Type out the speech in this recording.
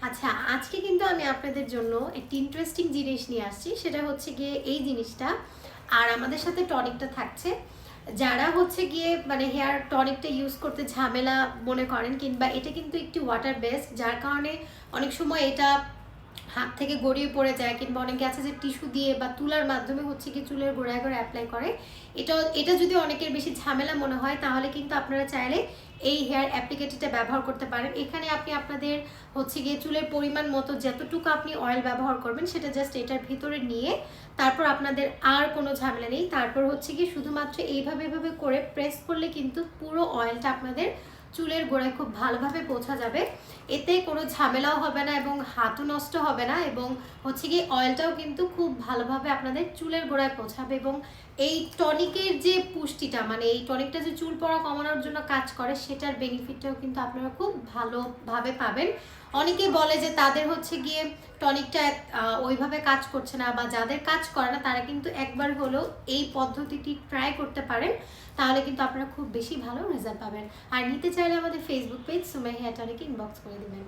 আচ্ছা, আজকে কিন্তু আমি আপনাদের জন্য একটি ইন্টারেস্টিং জিনিস নিয়ে আসছি। সেটা হচ্ছে গিয়ে এই জিনিসটা, আর আমাদের সাথে টনিকটা থাকছে। যারা হচ্ছে গিয়ে মানে হেয়ার টনিকটা ইউজ করতে ঝামেলা মনে করেন, কিংবা এটা কিন্তু একটি ওয়াটার বেসড, যার কারণে অনেক সময় এটা হাত থেকে গড়িয়ে পড়ে যায়, কিংবা অনেকে আছে যে টিস্যু দিয়ে বা তুলার মাধ্যমে হচ্ছে কি চুলের গোড়ায় গোড়ায় অ্যাপ্লাই করে। এটা যদি অনেকের বেশি ঝামেলা মনে হয়, তাহলে কিন্তু আপনারা চাইলে এই হেয়ার অ্যাপ্লিকেটরটা ব্যবহার করতে পারেন। এখানে আপনি আপনাদের হচ্ছে গিয়ে চুলের পরিমাণ মতো যতটুকু আপনি অয়েল ব্যবহার করবেন, সেটা জাস্ট এটার ভিতরে নিয়ে তারপর আপনাদের আর কোনো ঝামেলা নেই। তারপর হচ্ছে কি শুধুমাত্র এইভাবে এভাবে করে প্রেস করলে কিন্তু পুরো অয়েলটা আপনাদের চুলের গোড়ায় খুব ভালোভাবে পৌঁছা যাবে। এতে কোনো ঝামেলাও হবে না এবং হাতও নষ্ট হবে না, এবং হচ্ছে কি অয়েলটাও কিন্তু খুব ভালোভাবে আপনাদের চুলের গোড়ায় পৌঁছাবে। এবং এই টনিকের যে পুষ্টিটা, মানে এই টনিকটা যে চুল পড়া কমানোর জন্য কাজ করে, সেটার বেনিফিটটাও কিন্তু আপনারা খুব ভালোভাবে পাবেন। অনেকে বলে যে তাদের হচ্ছে গিয়ে টনিকটা ওইভাবে কাজ করছে না, বা যাদের কাজ করে না তারা কিন্তু একবার হলেও এই পদ্ধতিটি ট্রাই করতে পারেন। তাহলে কিন্তু আপনারা খুব বেশি ভালো রেজাল্ট পাবেন। আর নিতে চাইলে আমাদের ফেসবুক পেজ সুমাই হেয়ার টনিক ইনবক্স করে দেবেন।